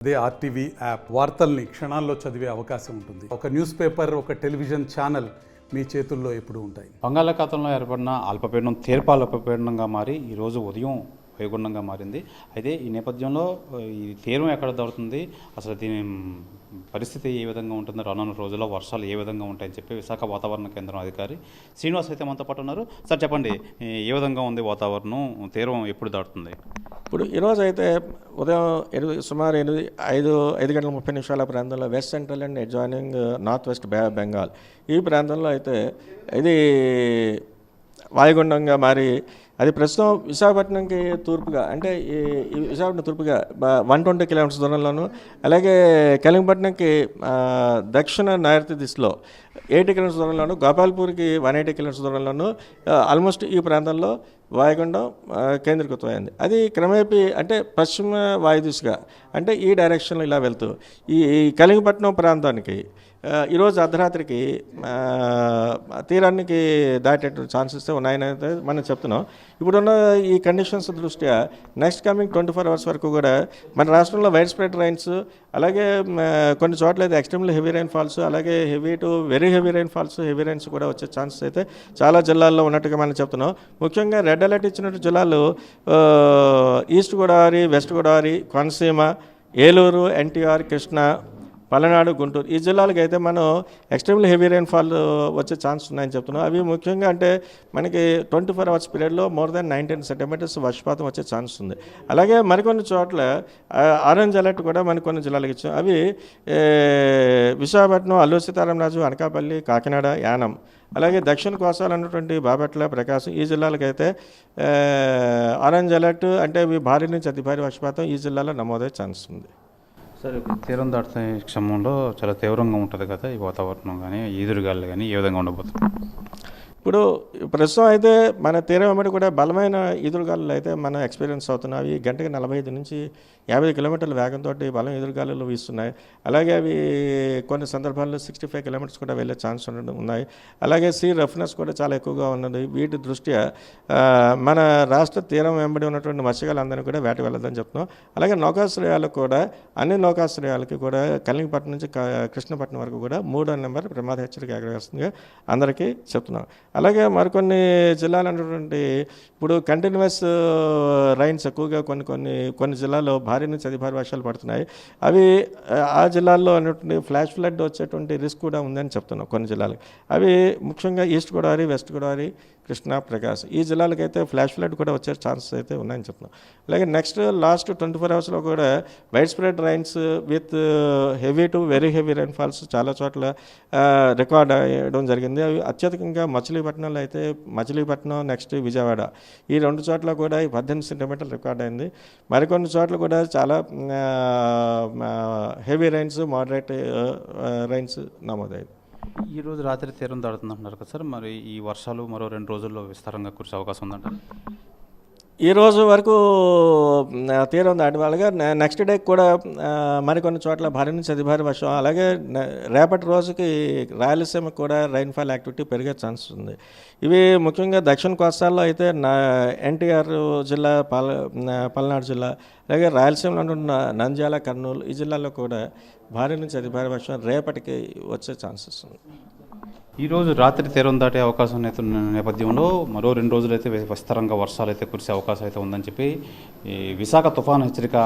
అదే RTV app వార్తల్ని క్షణాల్లో చదివే అవకాశం ఉంటుంది. ఒక న్యూస్ పేపర్, ఒక టెలివిజన్ ఛానల్ మీ చేతుల్లో ఎప్పుడూ ఉంటాయి. బంగాళాఖాతంలో ఏర్పడిన అల్పపీడనం తీర్పు అల్పపీడనంగా మారి ఈరోజు ఉదయం వైగుండంగా మారింది. అయితే ఈ నేపథ్యంలో ఈ తీరం ఎక్కడ దొరుకుతుంది, అసలు దీని పరిస్థితి ఏ విధంగా ఉంటుందో, రానున్న రోజుల్లో వర్షాలు ఏ విధంగా ఉంటాయని చెప్పి విశాఖ వాతావరణ కేంద్రం అధికారి శ్రీనివాస్ అయితే మనతో పాటు ఉన్నారు. సార్ చెప్పండి, ఏ విధంగా ఉంది వాతావరణం, తీరం ఎప్పుడు దాటుతుంది? ఇప్పుడు ఈరోజు అయితే ఉదయం సుమారు 5 గంటల 30 నిమిషాల ప్రాంతంలో west central and adjoining north west bay of Bengal ఈ ప్రాంతంలో అయితే ఇది వాయుగుండంగా మారి అది ప్రస్తుతం విశాఖపట్నంకి తూర్పుగా, అంటే ఈ విశాఖపట్నం తూర్పుగా 120 కిలోమీటర్స్ దూరంలోను, అలాగే కళింగపట్నంకి దక్షిణ నైరుతి దిశలో 80 కిలోమీటర్స్ దూరంలోను, గోపాల్పూర్కి 180 కిలోమీటర్స్ దూరంలోను ఆల్మోస్ట్ ఈ ప్రాంతంలో వాయుగుండం కేంద్రీకృతమైంది. అది క్రమేపీ అంటే పశ్చిమ వాయుదిశగా, అంటే ఈ డైరెక్షన్లో ఇలా వెళ్తూ ఈ కళింగపట్నం ప్రాంతానికి ఈరోజు అర్ధరాత్రికి తీరానికి దాటేటువంటి ఛాన్సెస్ ఉన్నాయని అయితే మనం చెప్తున్నాం. ఇప్పుడున్న ఈ కండిషన్స్ దృష్ట్యా నెక్స్ట్ కమింగ్ 24 అవర్స్ వరకు కూడా మన రాష్ట్రంలో వైడ్ స్ప్రెడ్ రైన్స్, అలాగే కొన్ని చోట్ల అయితే ఎక్స్ట్రీమ్లీ హెవీ రైన్ ఫాల్స్, అలాగే heavy to very heavy rain falls, heavy rains కూడా వచ్చే ఛాన్సెస్ అయితే చాలా జిల్లాల్లో ఉన్నట్టుగా మనం చెప్తున్నాం. ముఖ్యంగా రెడ్ అలర్ట్ ఇచ్చినట్టు జిల్లాలు ఈస్ట్ గోదావరి, వెస్ట్ గోదావరి, కోనసీమ, ఏలూరు, ఎన్టీఆర్, కృష్ణా, పల్నాడు, గుంటూరు ఈ జిల్లాలకు అయితే మనం ఎక్స్ట్రీమ్లీ హెవీ రైన్ఫాల్ వచ్చే ఛాన్స్ ఉన్నాయని చెప్తున్నాం. అవి ముఖ్యంగా అంటే మనకి 24 అవర్స్ పీరియడ్లో మోర్ దాన్ 19 సెంటీమీటర్స్ వర్షపాతం వచ్చే ఛాన్స్ ఉంది. అలాగే మరికొన్ని చోట్ల ఆరెంజ్ అలర్ట్ కూడా మనకు కొన్ని జిల్లాలకు ఇచ్చాం. అవి విశాఖపట్నం, అల్లూరి సీతారామరాజు, అనకాపల్లి, కాకినాడ, యానం, అలాగే దక్షిణ కోస్తాలు అన్నటువంటి బాపట్ల, ప్రకాశం ఈ జిల్లాలకైతే ఆరెంజ్ అలర్ట్, అంటే ఇవి భారీ నుంచి అతి భారీ వర్షపాతం ఈ జిల్లాలో నమోదయ్యే ఛాన్స్ ఉంది. సరే, తీరం దాటుతున్న క్షమంలో చాలా తీవ్రంగా ఉంటుంది కదా ఈ వాతావరణం, కానీ ఈదురుగాలు కానీ ఏ విధంగా ఉండబోతుంది? ఇప్పుడు ప్రస్తుతం అయితే మన తీరం వెంబడి కూడా బలమైన ఈదురుగాలులు అయితే మనం ఎక్స్పీరియన్స్ అవుతున్నాయి. అవి గంటకి 45 నుంచి 50 కిలోమీటర్ల వేగంతో బలం ఎదురుగాలులు వీస్తున్నాయి. అలాగే అవి కొన్ని సందర్భాల్లో 65 కిలోమీటర్స్ కూడా వెళ్ళే ఛాన్స్ ఉన్నాయి. అలాగే సీ రఫ్నెస్ కూడా చాలా ఎక్కువగా ఉన్నది. వీటి దృష్ట్యా మన రాష్ట్ర తీరం వెంబడి ఉన్నటువంటి మత్స్యకారులందరినీ కూడా వేట వెళ్ళదని చెప్తున్నాం. అలాగే నౌకాశ్రయాలకు కూడా, అన్ని నౌకాశ్రయాలకి కూడా కళింగపట్నం నుంచి కృష్ణపట్నం వరకు కూడా 3వ నెంబర్ ప్రమాద హెచ్చరిక ఎగరవేస్తుందిగా అందరికీ చెప్తున్నాం. అలాగే మరికొన్ని జిల్లాలు అన్నటువంటి ఇప్పుడు కంటిన్యూస్ రైన్స్ ఎక్కువగా కొన్ని జిల్లాల్లో భారీ నుంచి అతి భారీ వర్షాలు పడుతున్నాయి. అవి ఆ జిల్లాల్లో అన్నటువంటి ఫ్లాష్ ఫ్లడ్ వచ్చేటువంటి రిస్క్ కూడా ఉందని చెప్తున్నాం కొన్ని జిల్లాలకు. అవి ముఖ్యంగా ఈస్ట్ గోదావరి, వెస్ట్ గోదావరి, కృష్ణా, ప్రకాశం ఈ జిల్లాలకైతే ఫ్లాష్ ఫ్లడ్ కూడా వచ్చే ఛాన్సెస్ అయితే ఉన్నాయని చెప్తున్నాం. అలాగే లాస్ట్ 24 అవర్స్లో కూడా wide spread rains with heavy to very heavy rain falls చాలా చోట్ల రికార్డ్ అయ్యడం జరిగింది. అవి అత్యధికంగా మచిలీపట్నంలో అయితే మచిలీపట్నం, నెక్స్ట్ విజయవాడ ఈ 2 చోట్ల కూడా 18 సెంటీమీటర్లు రికార్డ్ అయింది. మరికొన్ని చోట్ల కూడా చాలా హెవీ రైన్స్, మోడరేట్ రైన్స్ నమోదయ్యాయి. ఈరోజు రాత్రి తీరం దాడుతుంది అంటున్నారు కదా సార్, మరి ఈ వర్షాలు మరో 2 రోజుల్లో విస్తారంగా కురిసే అవకాశం ఉందంటారు? ఈ రోజు వరకు తీరం దాటి వాళ్ళగా నెక్స్ట్ డే కూడా మరికొన్ని చోట్ల భారీ నుంచి అతి భారీ వర్షం, అలాగే రేపటి రోజుకి రాయలసీమకు కూడా రైన్ఫాల్ యాక్టివిటీ పెరిగే ఛాన్స్ ఉంది. ఇవి ముఖ్యంగా దక్షిణ కోస్తాల్లో అయితే ఎన్టీఆర్ జిల్లా, పల్నాడు జిల్లా, అలాగే రాయలసీమలో ఉన్న నంద్యాల, కర్నూలు ఈ జిల్లాల్లో కూడా భారీ నుంచి అతి భారీ వర్షం రేపటికి వచ్చే ఛాన్సెస్ ఉంది. ఈరోజు రాత్రి తీరం దాటే అవకాశం అయితే నేపథ్యంలో మరో 2 రోజులు అయితే విస్తారంగా వర్షాలు అయితే కురిసే అవకాశం అయితే ఉందని చెప్పి ఈ విశాఖ తుఫాను హెచ్చరిక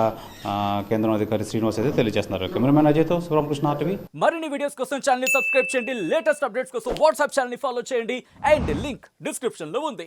కేంద్రం అధికారి శ్రీనివాస్ అయితే తెలియజేస్తున్నారు. కెమెరామెన్ అజయ్తో శివరామకృష్ణ టీవీ. మరిన్ని వీడియోస్ కోసం ఛానల్ ని సబ్స్క్రైబ్ చేయండి. లేటెస్ట్ అప్డేట్స్ కోసం వాట్సాప్ ఛానల్ ని ఫాలో చేయండి. అండ్ లింక్ డిస్క్రిప్షన్ లో ఉంది.